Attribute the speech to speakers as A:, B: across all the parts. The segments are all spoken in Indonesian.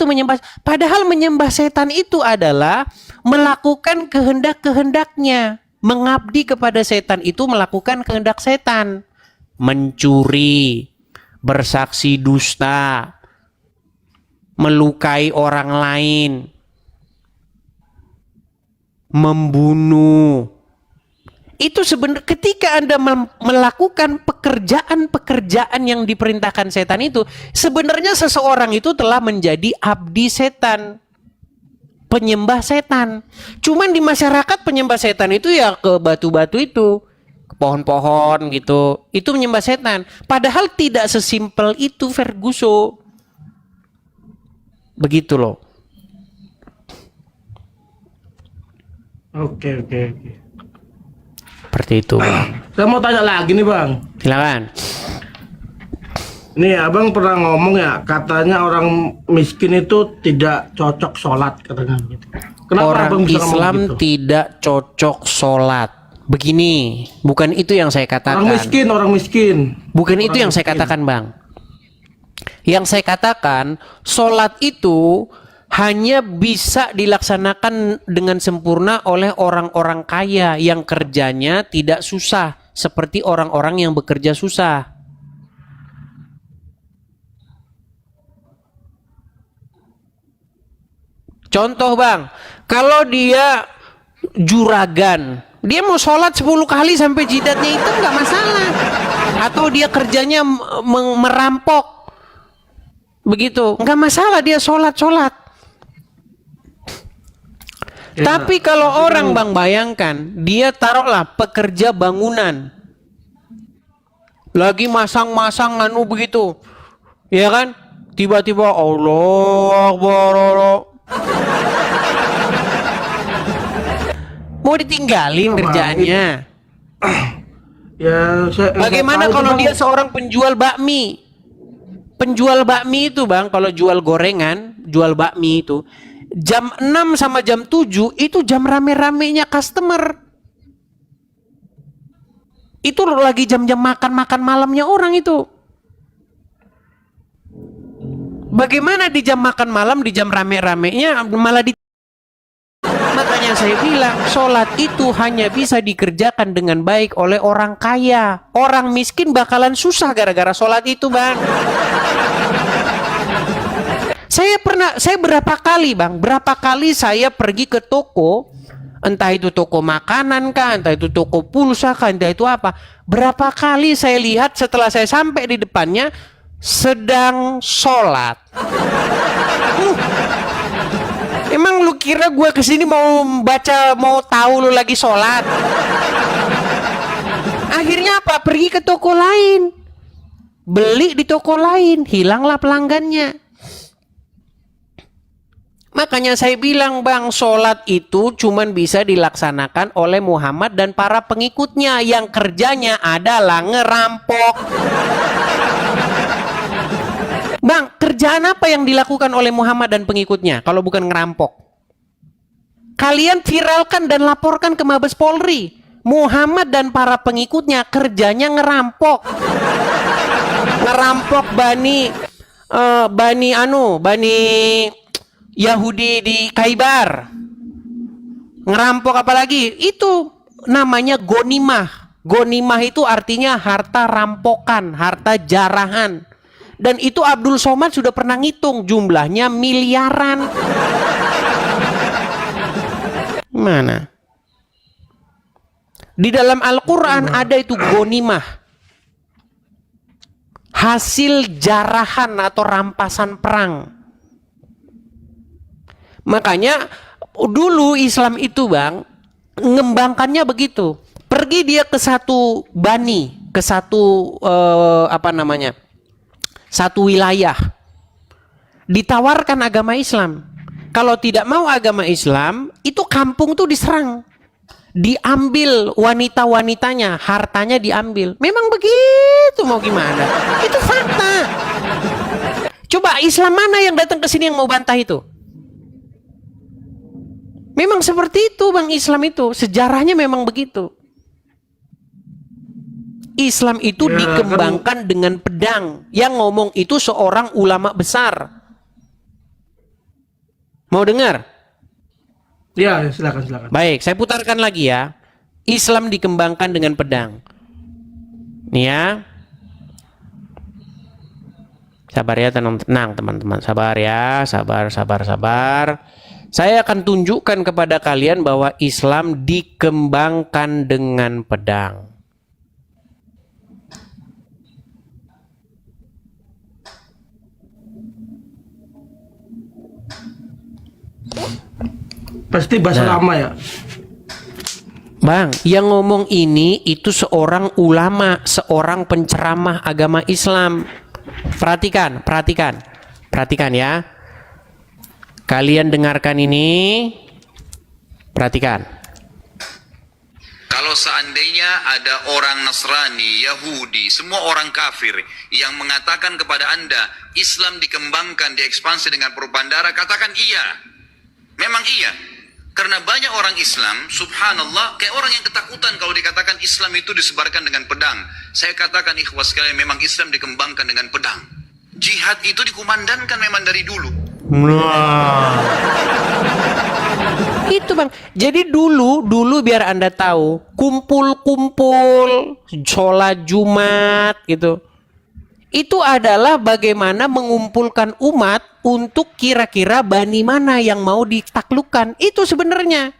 A: itu menyembah. Padahal menyembah setan itu adalah melakukan kehendak-kehendaknya. Mengabdi kepada setan itu melakukan kehendak setan. Mencuri, bersaksi dusta, melukai orang lain, membunuh. Itu sebenarnya ketika Anda melakukan pekerjaan-pekerjaan yang diperintahkan setan itu, sebenarnya seseorang itu telah menjadi abdi setan, penyembah setan. Cuman di masyarakat penyembah setan itu ya ke batu-batu itu, ke pohon-pohon gitu. Itu menyembah setan. Padahal tidak sesimpel itu, Ferguso. Begitu loh.
B: Oke.
A: Seperti itu.
B: Saya mau tanya lagi nih Bang.
A: Silakan.
B: Nih Abang pernah ngomong ya, katanya orang miskin itu tidak cocok sholat katanya gitu. Kenapa
A: Orang
B: Abang bisa ngomong
A: Islam
B: gitu?
A: tidak cocok sholat. Begini, bukan itu yang saya katakan.
B: Orang miskin.
A: Bukan itu
B: Orang
A: yang saya
B: miskin.
A: katakan, Bang. Yang saya katakan, sholat itu hanya bisa dilaksanakan dengan sempurna oleh orang-orang kaya yang kerjanya tidak susah, seperti orang-orang yang bekerja susah. Contoh Bang, kalau dia juragan, dia mau sholat 10 kali sampai jidatnya itu nggak masalah. Atau dia kerjanya merampok, begitu, nggak masalah dia sholat.
B: Ya,
A: Tapi kalau orang Bang bayangkan, dia taruhlah pekerja bangunan, lagi masang-masang anu begitu, ya kan? Tiba-tiba Allah Akbar, mau ditinggalin kerjaannya.
B: Ya,
A: Bagaimana kalau dia seorang penjual bakmi? Penjual bakmi itu Bang, kalau jual gorengan, jual bakmi itu jam 6 sama jam 7 itu jam rame-ramenya customer. Itu lagi jam-jam makan malamnya orang itu. Bagaimana di jam makan malam, di jam rame-ramenya malah di... Makanya saya bilang, sholat itu hanya bisa dikerjakan dengan baik oleh orang kaya. Orang miskin bakalan susah gara-gara sholat itu, Bang. Saya berapa kali Bang, berapa kali saya pergi ke toko, entah itu toko makanan kah, entah itu toko pulsa kah, entah itu apa. Berapa kali saya lihat setelah saya sampai di depannya sedang sholat. Emang lu kira gue kesini mau baca, mau tahu lu lagi sholat? Akhirnya apa? Pergi ke toko lain, beli di toko lain, hilanglah pelanggannya. Makanya saya bilang Bang, sholat itu cuman bisa dilaksanakan oleh Muhammad dan para pengikutnya yang kerjanya adalah ngerampok. Bang, kerjaan apa yang dilakukan oleh Muhammad dan pengikutnya kalau bukan ngerampok? Kalian viralkan dan laporkan ke Mabes Polri. Muhammad dan para pengikutnya kerjanya ngerampok. Ngerampok Bani Yahudi di Khaybar. Ngerampok apalagi? Itu namanya gonimah. Gonimah itu artinya harta rampokan, harta jarahan. Dan itu Abdul Somad sudah pernah ngitung, jumlahnya miliaran. Mana? Di dalam Al-Quran ada itu gonimah, hasil jarahan atau rampasan perang. Makanya dulu Islam itu Bang mengembangkannya begitu. Pergi dia ke satu bani, ke satu satu wilayah, ditawarkan agama Islam. Kalau tidak mau agama Islam, itu kampung tuh diserang, diambil wanita-wanitanya, hartanya diambil. Memang begitu, mau gimana? Itu fakta. Coba Islam mana yang datang ke sini yang mau bantah itu? Memang seperti itu Bang, Islam itu sejarahnya memang begitu. Islam itu dikembangkan dengan pedang. Yang ngomong itu seorang ulama besar. Mau dengar?
B: Ya, silakan silakan.
A: Baik, saya putarkan lagi ya. Islam dikembangkan dengan pedang. Nih ya. Sabar ya, tenang teman-teman. Sabar ya, sabar. Saya akan tunjukkan kepada kalian bahwa Islam dikembangkan dengan pedang.
B: Pasti bahasa lama ya.
A: Bang, yang ngomong ini itu seorang ulama, seorang penceramah agama Islam. Perhatikan ya. Kalian dengarkan ini. Perhatikan.
C: Kalau seandainya ada orang Nasrani, Yahudi, semua orang kafir yang mengatakan kepada Anda, Islam dikembangkan, diekspansi dengan perubahan darah, katakan iya. Memang iya. Karena banyak orang Islam, subhanallah, kayak orang yang ketakutan kalau dikatakan Islam itu disebarkan dengan pedang. Saya katakan ikhwas sekalian, memang Islam dikembangkan dengan pedang. Jihad itu dikumandangkan memang dari dulu.
A: Itu bang. Jadi dulu biar Anda tahu, kumpul-kumpul, sholat Jumat gitu. Itu adalah bagaimana mengumpulkan umat untuk kira-kira bani mana yang mau ditaklukkan. Itu sebenarnya.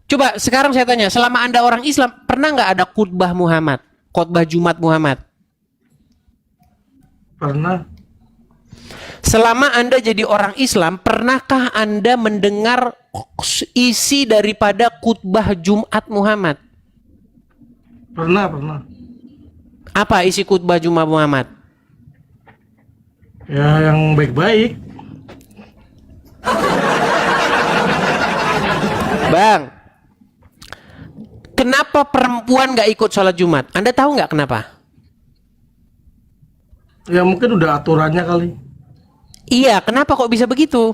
A: Coba sekarang saya tanya, selama Anda orang Islam, pernah nggak ada khutbah Muhammad? Khutbah Jumat Muhammad?
B: Pernah.
A: Selama Anda jadi orang Islam, pernahkah Anda mendengar isi daripada khutbah Jumat Muhammad?
B: Pernah.
A: Apa isi khutbah Jumat Muhammad?
B: Ya, yang baik-baik.
A: Bang, kenapa perempuan nggak ikut sholat Jumat? Anda tahu nggak kenapa?
B: Ya mungkin udah aturannya kali.
A: Iya, kenapa kok bisa begitu?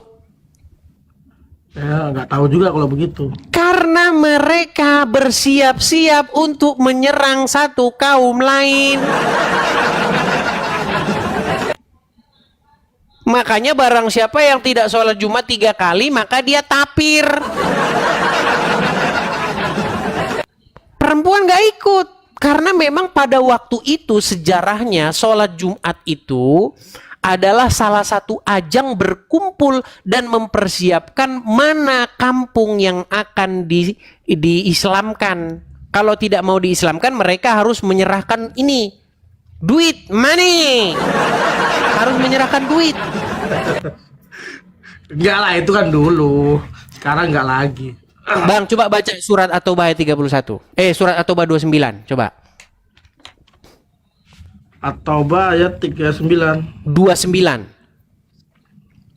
B: Ya nggak tahu juga kalau begitu.
A: Karena mereka bersiap-siap untuk menyerang satu kaum lain. Makanya barang siapa yang tidak sholat Jumat 3 kali, maka dia tapir. Perempuan gak ikut. Karena memang pada waktu itu sejarahnya sholat Jumat itu adalah salah satu ajang berkumpul dan mempersiapkan mana kampung yang akan diislamkan. Kalau tidak mau diislamkan, mereka harus menyerahkan ini, duit, money. Harus menyerahkan duit.
B: Enggak lah, itu kan dulu. Sekarang enggak lagi.
A: Bang, coba baca surat At-Taubah ayat 31. Surat At-Taubah 29, coba.
B: At-Taubah ayat 39.
A: 29.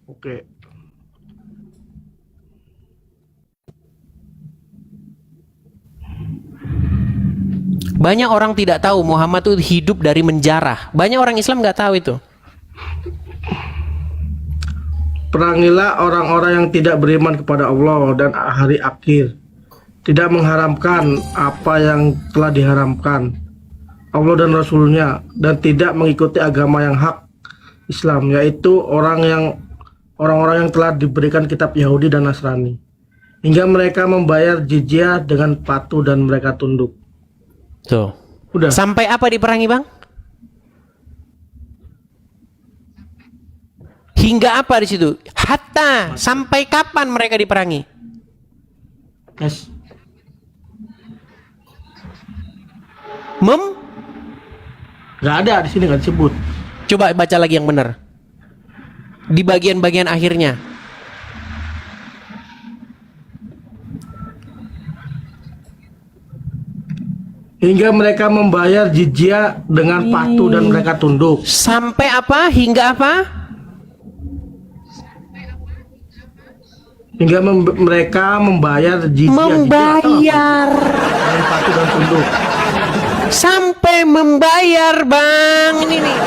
B: Oke.
A: Banyak orang tidak tahu Muhammad itu hidup dari menjarah. Banyak orang Islam nggak tahu itu.
B: Perangilah orang-orang yang tidak beriman kepada Allah dan hari akhir, tidak mengharamkan apa yang telah diharamkan Allah dan Rasulnya, dan tidak mengikuti agama yang hak Islam, yaitu orang-orang yang telah diberikan kitab Yahudi dan Nasrani, hingga mereka membayar jizyah dengan patuh dan mereka tunduk.
A: Tuh.
B: Udah.
A: Sampai apa diperangi, Bang? Hingga apa di situ? Hatta, sampai kapan mereka diperangi?
B: Yes. Gak ada di sini, gak disebut.
A: Coba baca lagi yang benar. Di bagian-bagian akhirnya.
B: Hingga mereka membayar jizyah dengan patuh dan mereka tunduk.
A: Sampai apa? Hingga apa?
B: Hingga mereka membayar jizyah.
A: Membayar.
B: Dengan patuh dan tunduk.
A: Sampai membayar, Bang. Ini nih.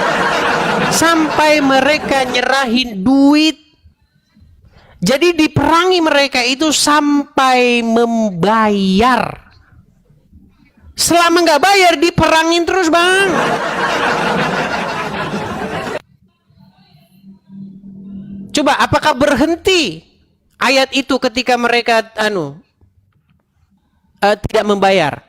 A: Sampai mereka nyerahin duit. Jadi diperangi mereka itu sampai membayar. Selama nggak bayar diperangin terus, Bang. Coba apakah berhenti? ayat itu ketika mereka tidak membayar.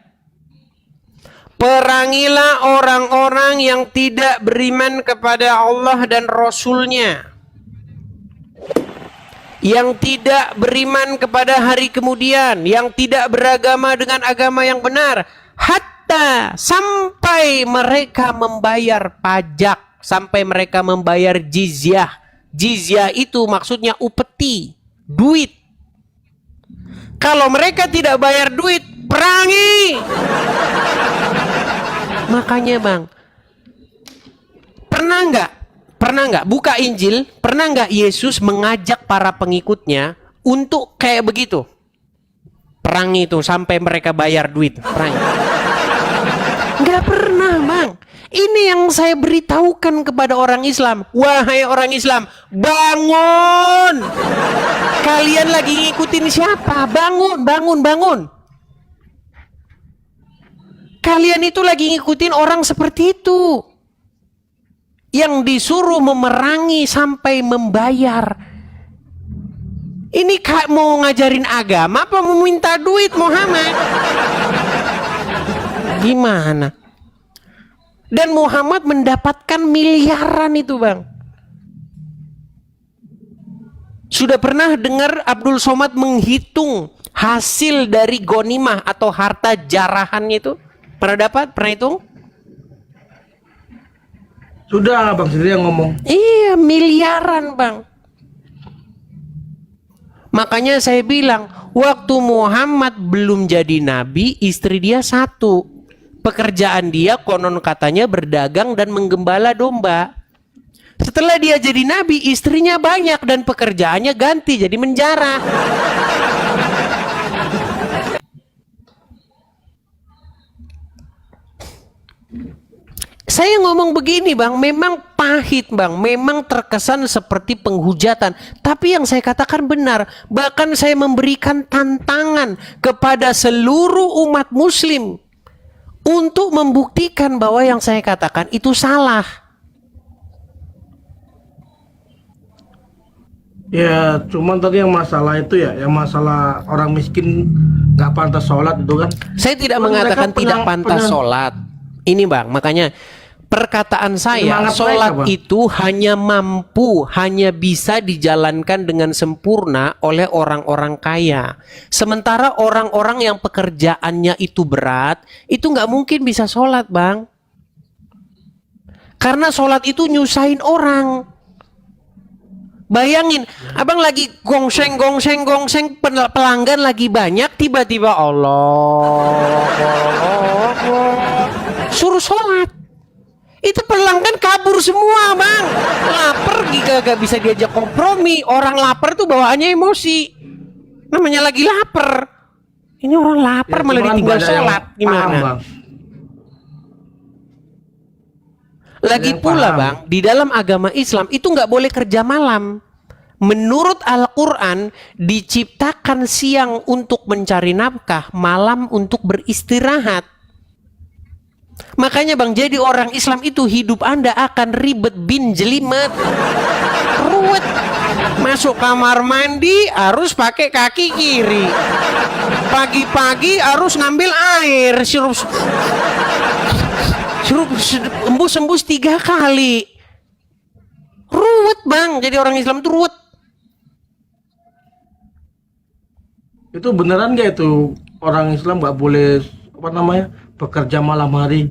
A: Perangilah orang-orang yang tidak beriman kepada Allah dan Rasul-Nya, yang tidak beriman kepada hari kemudian, yang tidak beragama dengan agama yang benar, hatta sampai mereka membayar pajak, sampai mereka membayar jizyah. Jizyah itu maksudnya upeti, duit. Kalau mereka tidak bayar duit, perangi. Makanya bang, pernah nggak buka Injil, pernah nggak Yesus mengajak para pengikutnya untuk kayak begitu, perangi itu sampai mereka bayar duit, perangi? Nggak pernah bang. Ini yang saya beritahukan kepada orang Islam. Wahai orang Islam, bangun. Kalian lagi ngikutin siapa? Bangun, bangun, bangun. Kalian itu lagi ngikutin orang seperti itu, yang disuruh memerangi sampai membayar. Ini mau ngajarin agama apa mau minta duit Muhammad? Gimana? Dan Muhammad mendapatkan miliaran itu bang. Sudah pernah dengar Abdul Somad menghitung hasil dari gonimah atau harta jarahannya itu? Pernah dapat? Pernah hitung?
B: Sudah Bang sendiri yang ngomong.
A: Iya, miliaran bang. Makanya saya bilang, waktu Muhammad belum jadi nabi, istri dia satu. Pekerjaan dia konon katanya berdagang dan menggembala domba. Setelah dia jadi nabi, istrinya banyak dan pekerjaannya ganti jadi menjara. Saya ngomong begini bang, memang pahit bang, memang terkesan seperti penghujatan. Tapi yang saya katakan benar. Bahkan saya memberikan tantangan kepada seluruh umat muslim untuk membuktikan bahwa yang saya katakan itu salah.
B: Ya, cuman tadi yang masalah itu ya, yang masalah orang miskin nggak pantas sholat itu kan.
A: Saya tidak
B: Cuman
A: mengatakan
B: mereka
A: tidak pantas sholat. Ini bang, makanya perkataan saya,
B: Semangat
A: sholat
B: mereka, Bang.
A: itu hanya mampu, hanya bisa dijalankan dengan sempurna oleh orang-orang kaya. Sementara orang-orang yang pekerjaannya itu berat, itu nggak mungkin bisa sholat bang. Karena sholat itu nyusahin orang. Bayangin, abang lagi gongseng, pelanggan lagi banyak, tiba-tiba Allah, suruh sholat. Itu pelanggan kabur semua bang. Lapar gak bisa diajak kompromi. Orang lapar tuh bawaannya emosi. Namanya lagi lapar. Ini orang lapar
B: Ya,
A: malah
B: cuman
A: ditinggal
B: nggak ada yang
A: sholat.
B: paham,
A: Gimana?
B: Bang.
A: Lagi
B: Yang
A: pula
B: paham.
A: bang, di dalam agama Islam itu nggak boleh kerja malam. Menurut Al-Quran, diciptakan siang untuk mencari nafkah, malam untuk beristirahat. Makanya bang, jadi orang Islam itu hidup Anda akan ribet bin jelimet, ruwet. Masuk kamar mandi harus pakai kaki kiri. Pagi-pagi harus ngambil air, sirup embus 3 kali. Ruwet bang, jadi orang Islam itu ruwet.
B: Itu beneran nggak itu orang Islam nggak boleh bekerja malam hari?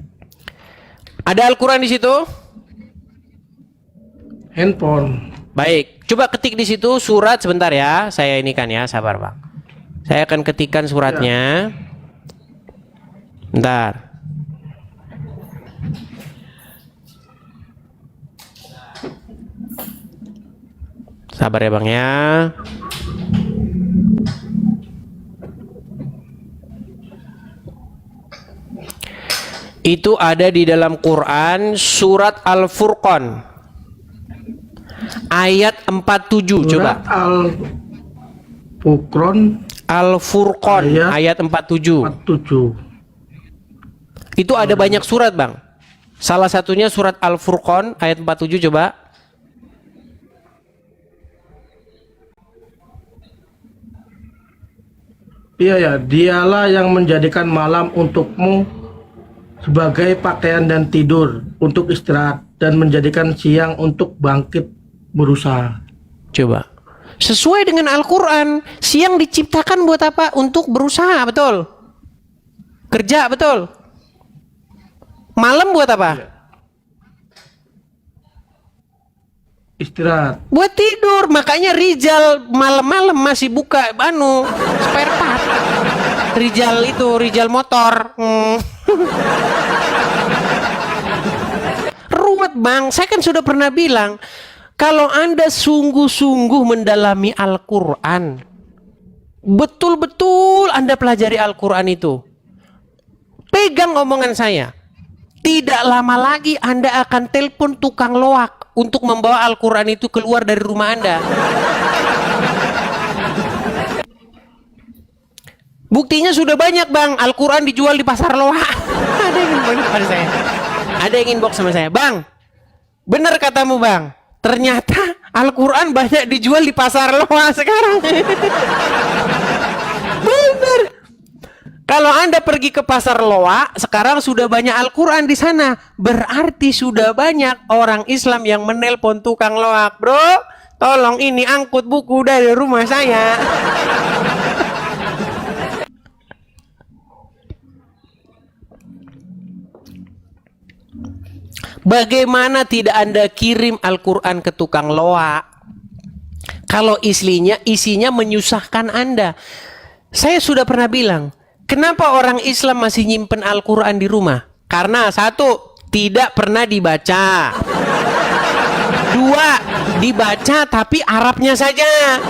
A: Ada Al-Quran di situ?
B: Handphone.
A: Baik, coba ketik di situ surat sebentar ya. Saya ini kan ya, sabar bang. Saya akan ketikkan suratnya. Bentar. Sabar ya bang ya. Itu ada di dalam Quran surat Al-Furqan ayat 47. Coba
B: Al-Furqan
A: Al-Furqan ayat 47.
B: 47.
A: Itu ada banyak surat bang. Salah satunya surat Al-Furqan ayat 47. Coba.
B: Iya ya, dialah yang menjadikan malam untukmu sebagai pakaian dan tidur untuk istirahat, dan menjadikan siang untuk bangkit berusaha.
A: Coba. Sesuai dengan Al-Quran, siang diciptakan buat apa? Untuk berusaha, betul? Kerja, betul? Malam buat apa?
B: Istirahat.
A: Buat tidur. Makanya Rijal malam-malam masih buka spare part. Rijal motor. Ruwet bang. Saya kan sudah pernah bilang, kalau Anda sungguh-sungguh mendalami Al-Quran, betul-betul Anda pelajari Al-Quran itu, pegang omongan saya, tidak lama lagi Anda akan telepon tukang loak untuk membawa Al-Quran itu keluar dari rumah Anda. Buktinya sudah banyak bang, Al-Quran dijual di pasar loak. Ada yang inbox pada saya. Ada yang inbox sama saya, bang, benar katamu bang, ternyata Al-Quran banyak dijual di pasar loak sekarang. Benar. Kalau Anda pergi ke pasar loak, sekarang sudah banyak Al-Quran di sana. Berarti sudah banyak orang Islam yang menelpon tukang loak. Bro, tolong ini angkut buku dari rumah saya. Bagaimana tidak Anda kirim Al-Quran ke tukang loak? Kalau isinya menyusahkan Anda. Saya sudah pernah bilang, kenapa orang Islam masih nyimpen Al-Quran di rumah? Karena satu, tidak pernah dibaca. Dua, dibaca tapi Arabnya saja.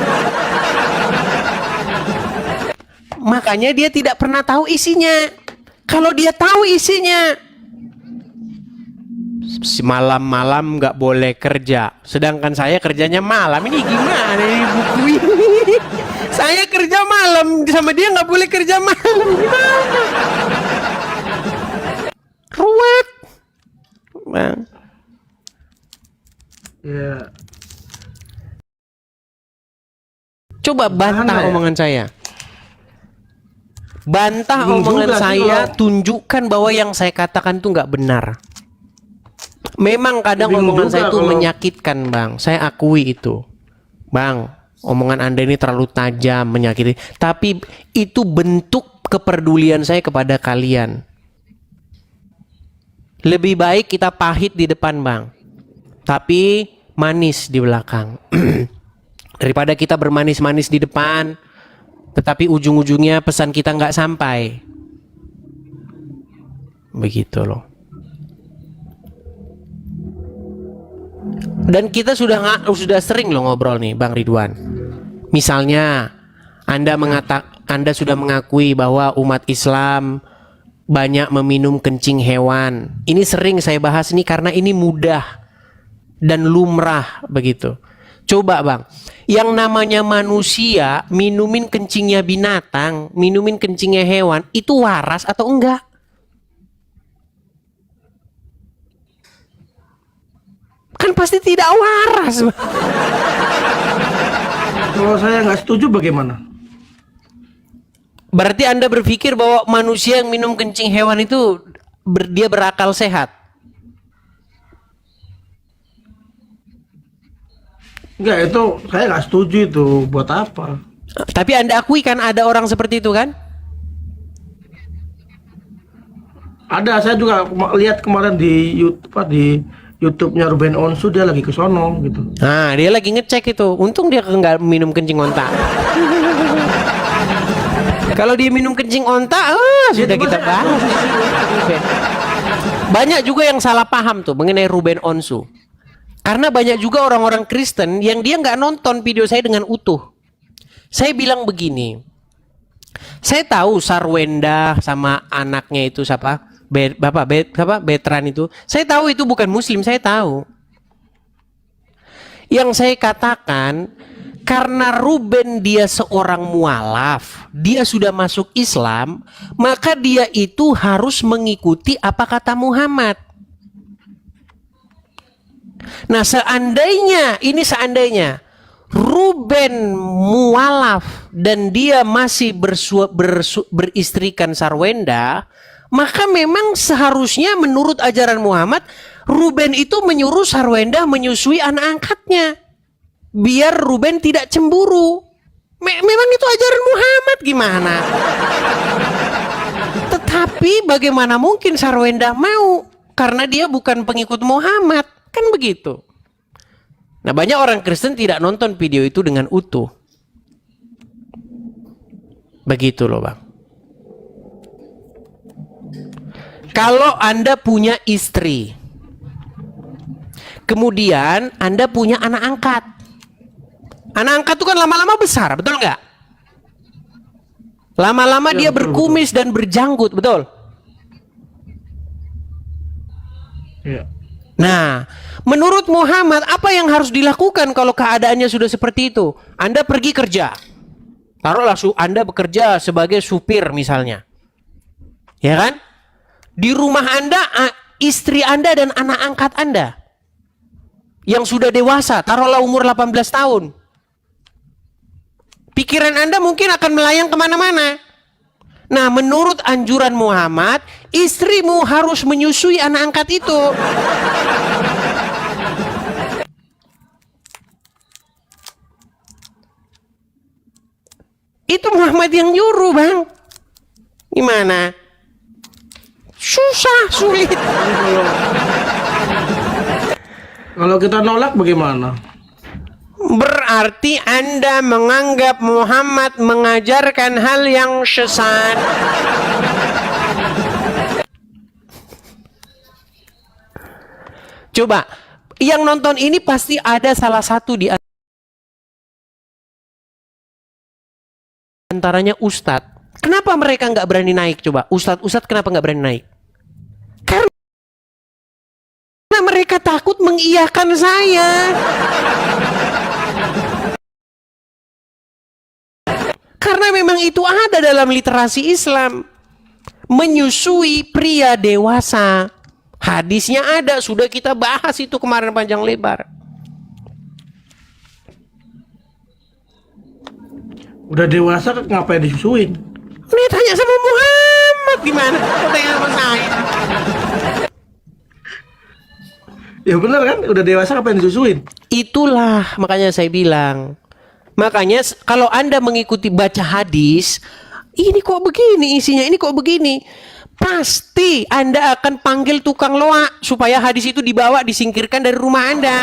A: Makanya dia tidak pernah tahu isinya. Kalau dia tahu isinya, malam-malam nggak boleh kerja. Sedangkan saya kerjanya malam. Ini gimana ini buku ini? Saya kerja malam, sama dia nggak boleh kerja malam. Gimana? Ruwet, bang.
B: Ya.
A: Coba bantah omongan saya. Bantah
B: Bingung
A: omongan
B: juga sih
A: saya,
B: kalau-
A: tunjukkan bahwa yang saya katakan itu nggak benar. Memang kadang
B: Bingung
A: omongan
B: juga
A: saya itu
B: kalau-
A: menyakitkan, bang. Saya akui itu, bang. Omongan Anda ini terlalu tajam, menyakiti. Tapi itu bentuk kepedulian saya kepada kalian. Lebih baik kita pahit di depan, bang, tapi manis di belakang. Daripada kita bermanis-manis di depan, tetapi ujung-ujungnya pesan kita nggak sampai. Begitu loh. Dan kita sudah sering loh ngobrol nih, Bang Ridwan. Misalnya, Anda sudah mengakui bahwa umat Islam banyak meminum kencing hewan. Ini sering saya bahas nih karena ini mudah dan lumrah begitu. Coba bang, yang namanya manusia minumin kencingnya binatang, minumin kencingnya hewan, itu waras atau enggak? Kan pasti tidak waras.
B: Kalau saya nggak setuju bagaimana?
A: Berarti Anda berpikir bahwa manusia yang minum kencing hewan itu dia berakal sehat?
B: Enggak, itu saya nggak setuju itu. Buat apa?
A: Tapi Anda akui kan ada orang seperti itu kan?
B: Ada, saya juga lihat kemarin di YouTube-nya Ruben Onsu, dia lagi ke sono gitu.
A: Nah, dia lagi ngecek itu. Untung dia nggak minum kencing onta. Kalau dia minum kencing onta, sudah kita bahas. Banyak juga yang salah paham tuh mengenai Ruben Onsu. Karena banyak juga orang-orang Kristen yang dia nggak nonton video saya dengan utuh. Saya bilang begini. Saya tahu Sarwenda sama anaknya itu siapa? Betran itu. Saya tahu itu bukan muslim, saya tahu. Yang saya katakan, karena Ruben dia seorang mualaf, dia sudah masuk Islam, maka dia itu harus mengikuti apa kata Muhammad. Nah, seandainya Ruben mualaf dan dia masih beristrikan Sarwenda, maka memang seharusnya menurut ajaran Muhammad, Ruben itu menyuruh Sarwenda menyusui anak angkatnya, biar Ruben tidak cemburu. Memang itu ajaran Muhammad, gimana? Tetapi bagaimana mungkin Sarwenda mau? Karena dia bukan pengikut Muhammad, kan begitu. Nah, banyak orang Kristen tidak nonton video itu dengan utuh. Begitu loh, Bang. Kalau Anda punya istri, kemudian Anda punya anak angkat. Anak angkat itu kan lama-lama besar, betul nggak? Lama-lama
B: Ya,
A: dia
B: betul,
A: berkumis dan berjanggut, betul?
B: Ya.
A: Nah, menurut Muhammad, apa yang harus dilakukan kalau keadaannya sudah seperti itu? Anda pergi kerja. Taruhlah Anda bekerja sebagai supir misalnya. Ya kan? Di rumah Anda, istri Anda dan anak angkat Anda yang sudah dewasa, taruhlah umur 18 tahun. Pikiran Anda mungkin akan melayang kemana-mana. Nah, menurut anjuran Muhammad, istrimu harus menyusui anak angkat itu. Itu Muhammad yang nyuruh, Bang. Gimana? Susah, sulit.
B: Kalau kita nolak bagaimana?
A: Berarti Anda menganggap Muhammad mengajarkan hal yang sesat. Coba, yang nonton ini pasti ada salah satu di antaranya Ustadz. Kenapa mereka nggak berani naik? Coba, Ustadz kenapa nggak berani naik? Karena mereka takut mengiyakan saya. Karena memang itu ada dalam literasi Islam. Menyusui pria dewasa. Hadisnya ada, sudah kita bahas itu kemarin panjang lebar.
B: Udah dewasa ngapain disusuin?
A: Ini tanya sama Muhammad, gimana? Kau tanya sama saya.
B: Ya benar kan? Udah dewasa ngapain disusuin?
A: Itulah makanya saya bilang. Makanya kalau Anda mengikuti baca hadis, ini kok begini isinya, ini kok begini. Pasti Anda akan panggil tukang loak supaya hadis itu dibawa, disingkirkan dari rumah Anda.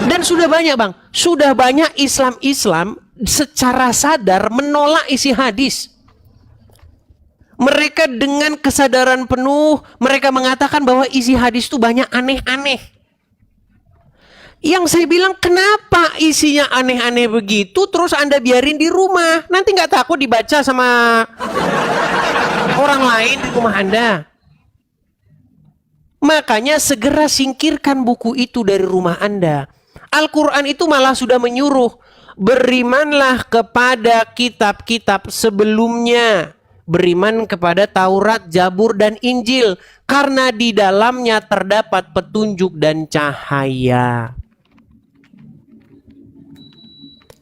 A: Dan sudah banyak, Bang. Sudah banyak Islam secara sadar menolak isi hadis. Mereka dengan kesadaran penuh, mereka mengatakan bahwa isi hadis itu banyak aneh-aneh. Yang saya bilang, kenapa isinya aneh-aneh begitu, terus Anda biarin di rumah? Nanti nggak takut dibaca sama orang lain di rumah Anda? Makanya segera singkirkan buku itu dari rumah Anda. Al-Quran itu malah sudah menyuruh, berimanlah kepada kitab-kitab sebelumnya. Beriman kepada Taurat, Zabur, dan Injil. Karena di dalamnya terdapat petunjuk dan cahaya.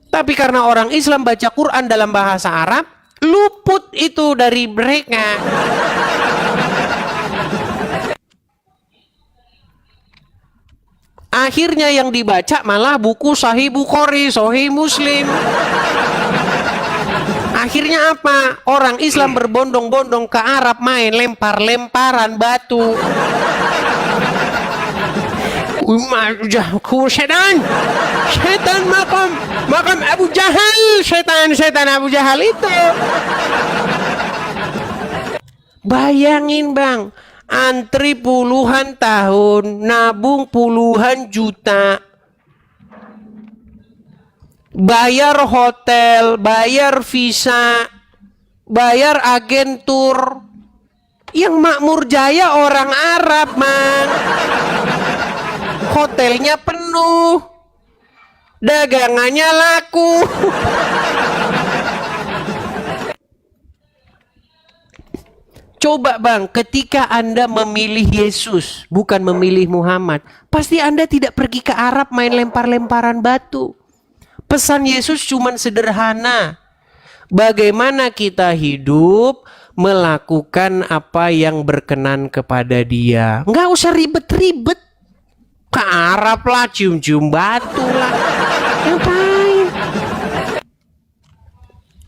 A: Tapi karena orang Islam baca Quran dalam bahasa Arab, luput itu dari mereka. Akhirnya yang dibaca malah buku Sahih Bukhari, Sahih Muslim. Akhirnya apa? Orang Islam berbondong-bondong ke Arab main lempar-lemparan batu. Setan makam Abu Jahal, setan Abu Jahal itu. Bayangin, Bang, antri puluhan tahun, nabung puluhan juta, bayar hotel, bayar visa, bayar agentur. Yang makmur jaya orang Arab, Mang. Hotelnya penuh, dagangannya laku. Coba bang, ketika Anda memilih Yesus, bukan memilih Muhammad, pasti Anda tidak pergi ke Arab main lempar-lemparan batu. Pesan Yesus cuma sederhana. Bagaimana kita hidup, melakukan apa yang berkenan kepada Dia. Nggak usah ribet-ribet. Ke Arab lah, cium-cium batu lah. Ngapain?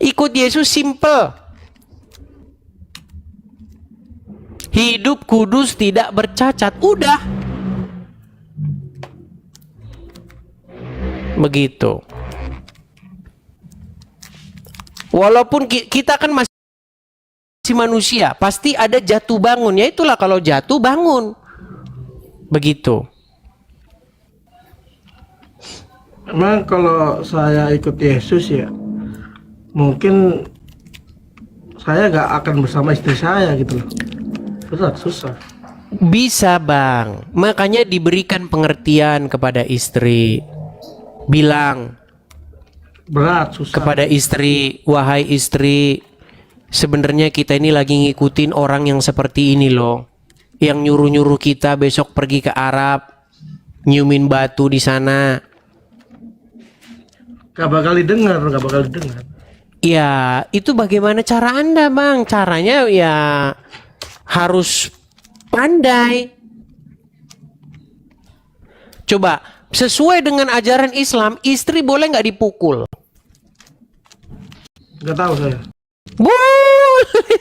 A: Ikut Yesus simple. Hidup kudus tidak bercacat. Udah. Begitu. Walaupun kita kan masih manusia, pasti ada jatuh bangun. Ya itulah kalau jatuh bangun. Begitu.
B: Memang kalau saya ikut Yesus ya, mungkin saya gak akan bersama istri saya gitu loh. Berat, susah.
A: Bisa bang, makanya diberikan pengertian kepada istri. Bilang
B: Berat, susah.
A: kepada istri, wahai istri, sebenarnya kita ini lagi ngikutin orang yang seperti ini loh, yang nyuruh-nyuruh kita besok pergi ke Arab, nyumin batu di sana.
B: Gak bakal didengar, gak bakal didengar.
A: Ya, itu bagaimana cara Anda bang? Caranya ya harus pandai. Coba, sesuai dengan ajaran Islam, istri boleh nggak dipukul?
B: Gak tahu saya.
A: Boleh.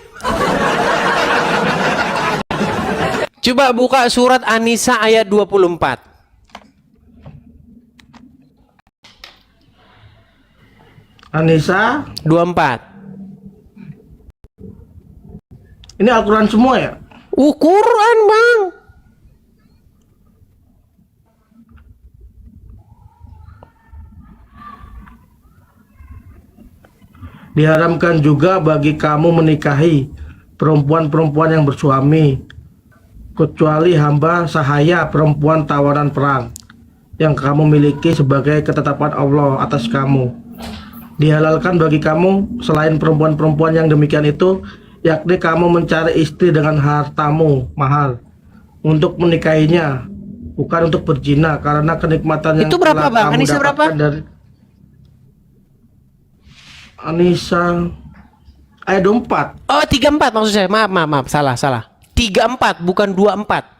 A: Coba buka surat An-Nisa ayat 24.
B: An-Nisa
A: 24.
B: ini Al-Quran semua ya?
A: Quran bang.
B: Diharamkan juga bagi kamu menikahi perempuan-perempuan yang bersuami, kecuali hamba sahaya perempuan tawanan perang yang kamu miliki sebagai ketetapan Allah atas kamu. Dihalalkan bagi kamu selain perempuan-perempuan yang demikian itu, yakni kamu mencari istri dengan hartamu mahal untuk menikahinya, bukan untuk berzina, karena kenikmatan yang
A: Itu berapa,
B: telah
A: Bang?
B: kamu
A: An-Nisa berapa?
B: dapatkan dari An-Nisa ayat 24.
A: Oh 34 maksud saya. Maaf, salah. 34 bukan 24.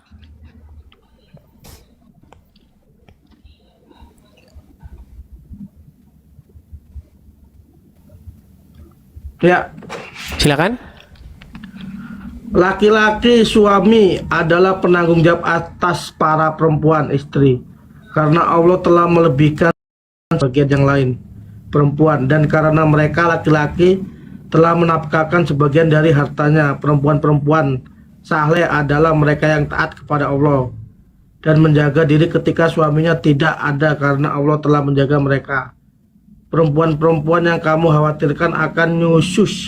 B: Ya,
A: Silakan.
B: laki-laki suami adalah penanggung jawab atas para perempuan istri, karena Allah telah melebihkan bagian yang lain perempuan, dan karena mereka laki-laki telah menafkahkan sebagian dari hartanya. Perempuan-perempuan saleh adalah mereka yang taat kepada Allah dan menjaga diri ketika suaminya tidak ada, karena Allah telah menjaga mereka. Perempuan-perempuan yang kamu khawatirkan akan nyusus,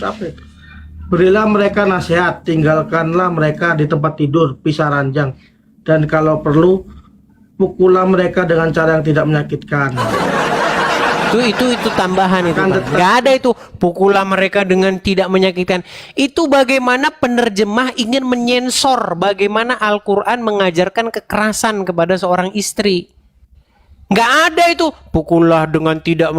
B: berilah mereka nasihat, tinggalkanlah mereka di tempat tidur, pisah ranjang, dan kalau perlu pukullah mereka dengan cara yang tidak menyakitkan.
A: Itu tambahan itu.
B: Kan
A: Bang.
B: tetap-
A: Nggak ada itu pukullah mereka dengan tidak menyakitkan. Itu bagaimana penerjemah ingin menyensor bagaimana Al-Quran mengajarkan kekerasan kepada seorang istri. Nggak ada itu pukullah dengan tidak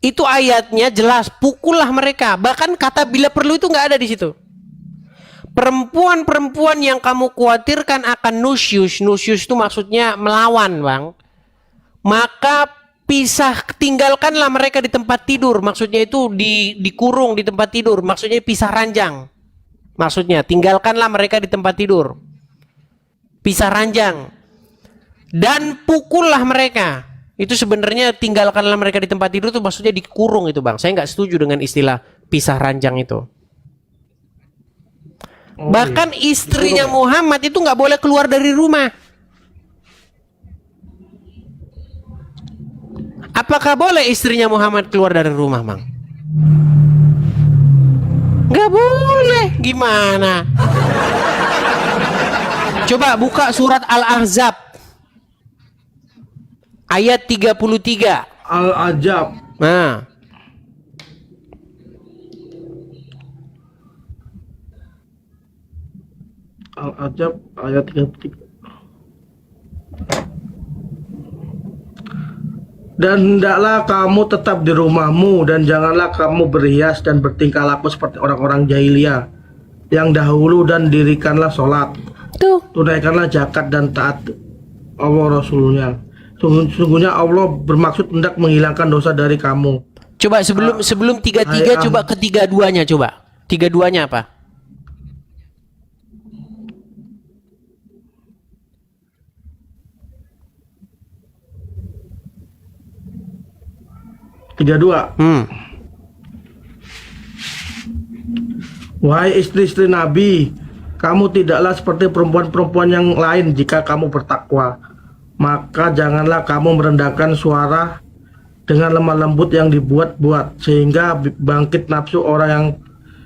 A: itu ayatnya jelas pukullah mereka. Bahkan kata bila perlu itu nggak ada di situ. Perempuan-perempuan yang kamu khawatirkan akan nusyus itu maksudnya melawan bang. Maka tinggalkanlah mereka di tempat tidur. Maksudnya itu dikurung di tempat tidur. Maksudnya pisah ranjang. Maksudnya tinggalkanlah mereka di tempat tidur. Pisah ranjang. Dan pukullah mereka. Itu sebenarnya tinggalkanlah mereka di tempat tidur itu maksudnya dikurung itu bang. Saya nggak setuju dengan istilah pisah ranjang itu. Bahkan istrinya Muhammad itu nggak boleh keluar dari rumah. Apakah boleh istrinya Muhammad keluar dari rumah bang? Nggak boleh. Gimana? Coba buka surat Al-Ahzab. Ayat 33.
B: Al-Ajab
A: Nah.
B: Al-Ajab ayat 33. Dan hendaklah kamu tetap di rumahmu dan janganlah kamu berhias dan bertingkah laku seperti orang-orang jahiliyah yang dahulu, dan dirikanlah sholat,
A: Tuh.
B: tunaikanlah zakat dan taat Allah Rasulnya. Sungguhnya Allah bermaksud hendak menghilangkan dosa dari kamu.
A: Coba sebelum 33 coba ke 32-nya coba. 32-nya apa?
B: Tiga dua. Wahai istri-istri Nabi, kamu tidaklah seperti perempuan-perempuan yang lain jika kamu bertakwa. Maka janganlah kamu merendahkan suara dengan lemah lembut yang dibuat-buat sehingga bangkit nafsu orang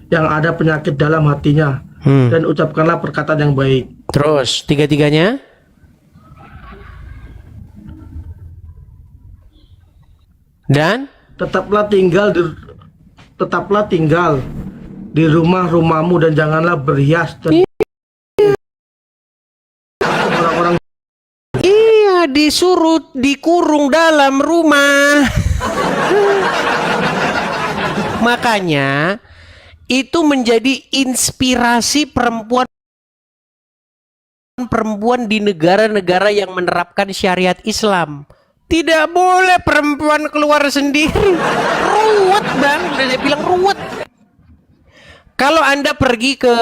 B: yang ada penyakit dalam hatinya. Dan ucapkanlah perkataan yang baik.
A: Terus 33-nya? Dan
B: Tetaplah tinggal di rumah-rumahmu dan janganlah berhias dan orang-orang.
A: iya, disuruh dikurung dalam rumah. Makanya itu menjadi inspirasi perempuan di negara-negara yang menerapkan syariat Islam. Tidak boleh perempuan keluar sendiri. Ruwet bang, udah saya bilang ruwet. Kalau Anda pergi ke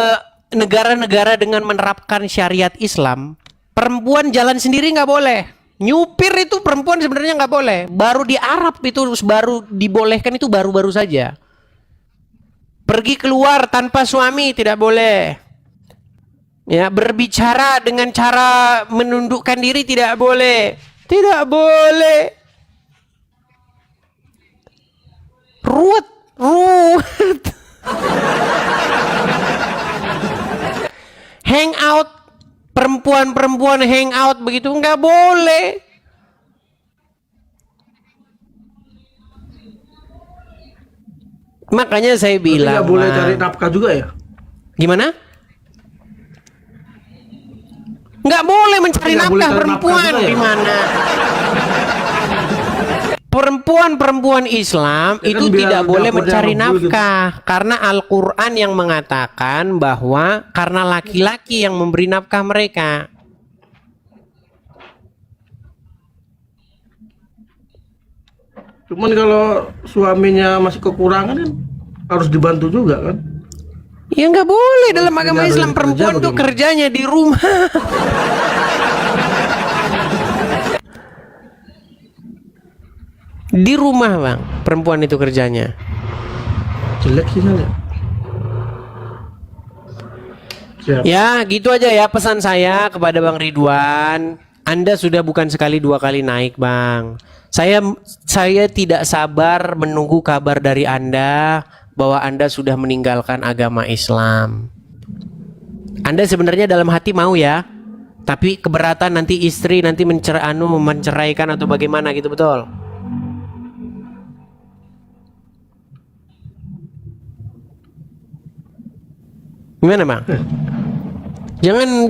A: negara-negara dengan menerapkan syariat Islam, perempuan jalan sendiri nggak boleh. Nyupir itu perempuan sebenarnya nggak boleh. Baru di Arab itu baru dibolehkan, itu baru-baru saja. Pergi keluar tanpa suami tidak boleh. Ya, berbicara dengan cara menundukkan diri tidak boleh. Tidak boleh. Ruwet. Hang out, perempuan hang out begitu nggak boleh. Makanya saya bilang
B: Nggak boleh cari nafkah juga ya?
A: Gimana? Nggak boleh mencari
B: Nggak boleh
A: nafkah
B: cari
A: perempuan
B: nafkah juga ya?
A: di mana? Perempuan Islam
B: Ya
A: itu
B: kan biar
A: tidak boleh
B: dapurnya
A: mencari
B: ngebul gitu.
A: nafkah karena Al-Quran yang mengatakan bahwa karena laki-laki yang memberi nafkah mereka.
B: Cuman kalau suaminya masih kekurangan kan harus dibantu juga kan?
A: Ya nggak boleh dalam agama
B: Kerja
A: Islam,
B: dari
A: perempuan
B: kerja
A: tuh
B: bagaimana?
A: kerjanya di rumah. Di rumah bang, perempuan itu kerjanya.
B: Jelek sih saya. Siap.
A: Ya gitu aja ya pesan saya kepada Bang Ridwan. Anda sudah bukan sekali dua kali naik bang. Saya tidak sabar menunggu kabar dari Anda bahwa Anda sudah meninggalkan agama Islam. Anda sebenarnya dalam hati mau ya, tapi keberatan nanti istri nanti menceraikan atau bagaimana gitu, betul? Gimana bang? Jangan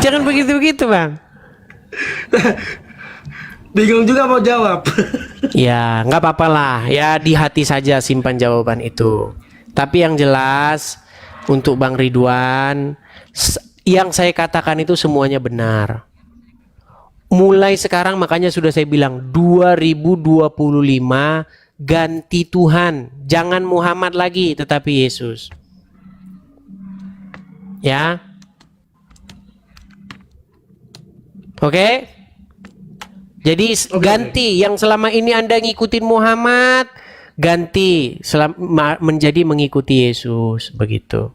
A: jangan begitu bang.
B: Bingung juga mau jawab.
A: Ya nggak apa-apa lah, ya di hati saja simpan jawaban itu. Tapi yang jelas untuk Bang Ridwan, yang saya katakan itu semuanya benar. Mulai sekarang makanya sudah saya bilang 2025 ganti Tuhan, jangan Muhammad lagi tetapi Yesus. Ya. Oke? Jadi ganti yang selama ini Anda ngikutin Muhammad, ganti menjadi mengikuti Yesus, begitu.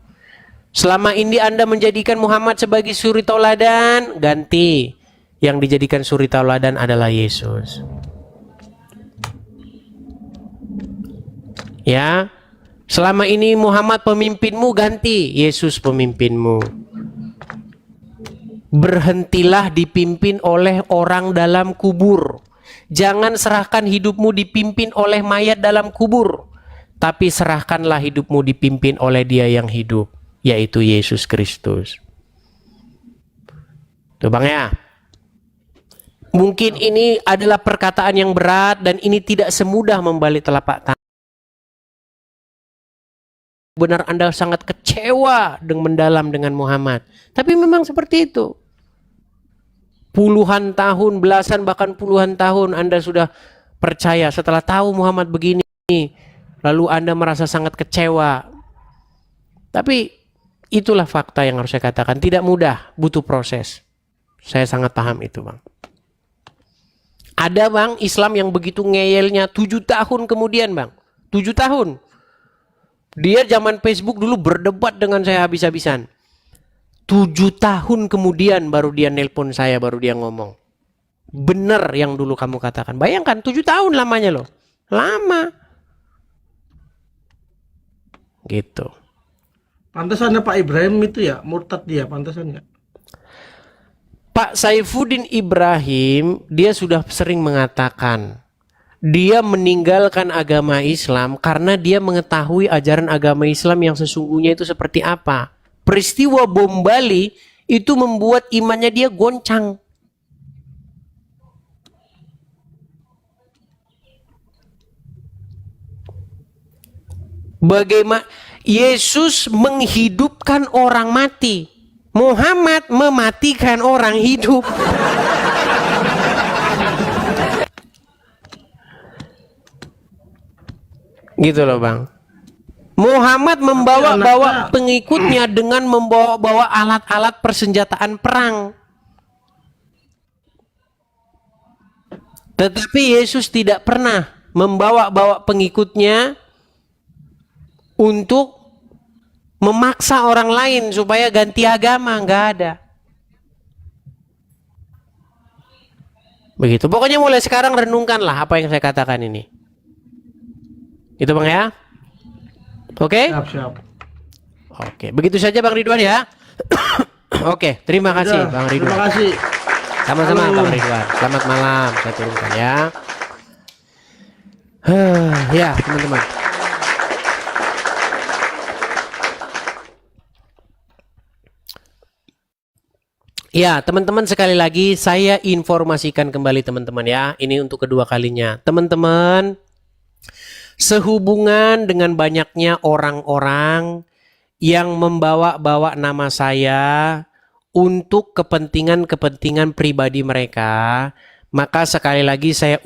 A: Selama ini Anda menjadikan Muhammad sebagai suri tauladan, ganti yang dijadikan suri tauladan adalah Yesus. Ya. Selama ini Muhammad pemimpinmu, ganti Yesus pemimpinmu. Berhentilah dipimpin oleh orang dalam kubur. Jangan serahkan hidupmu dipimpin oleh mayat dalam kubur. tapi serahkanlah hidupmu dipimpin oleh Dia yang hidup, yaitu Yesus Kristus. Tuh Bang ya. Mungkin ini adalah perkataan yang berat dan ini tidak semudah membalik telapak tangan. Benar Anda sangat kecewa dengan mendalam dengan Muhammad. Tapi memang seperti itu. Puluhan tahun, belasan bahkan puluhan tahun Anda sudah percaya setelah tahu Muhammad begini. Lalu Anda merasa sangat kecewa. Tapi itulah fakta yang harus saya katakan. Tidak mudah, butuh proses. Saya sangat paham itu Bang. Ada Bang Islam yang begitu ngeyelnya 7 tahun kemudian Bang. 7 tahun. Dia zaman Facebook dulu berdebat dengan saya habis-habisan. 7 tahun kemudian baru dia nelpon saya, baru dia ngomong. Benar yang dulu kamu katakan. Bayangkan 7 tahun lamanya loh. Lama. Gitu.
B: Pantesannya Pak Ibrahim itu ya murtad dia, pantesannya.
A: Pak Saifuddin Ibrahim, dia sudah sering mengatakan, dia meninggalkan agama Islam karena dia mengetahui ajaran agama Islam yang sesungguhnya itu seperti apa. Peristiwa bom Bali itu membuat imannya dia goncang. Bagaimana Yesus menghidupkan orang mati, Muhammad mematikan orang hidup. Gitu loh Bang. Muhammad membawa-bawa pengikutnya dengan membawa-bawa alat-alat persenjataan perang. Tetapi Yesus tidak pernah membawa-bawa pengikutnya untuk memaksa orang lain supaya ganti agama. Nggak ada. Begitu. Pokoknya mulai sekarang renungkanlah apa yang saya katakan ini. Itu Bang ya. Oke?
B: Siap.
A: Oke, begitu saja Bang Ridwan ya. Oke, terima kasih
B: Udah,
A: Bang Ridwan.
B: Terima kasih.
A: Sama-sama
B: Halo.
A: Bang Ridwan. Selamat malam, saya turunkan ya. Ya, teman-teman. Ya, teman-teman sekali lagi saya informasikan kembali teman-teman ya. Ini untuk kedua kalinya. Teman-teman, sehubungan dengan banyaknya orang-orang yang membawa-bawa nama saya untuk kepentingan-kepentingan pribadi mereka, maka sekali lagi saya umumkan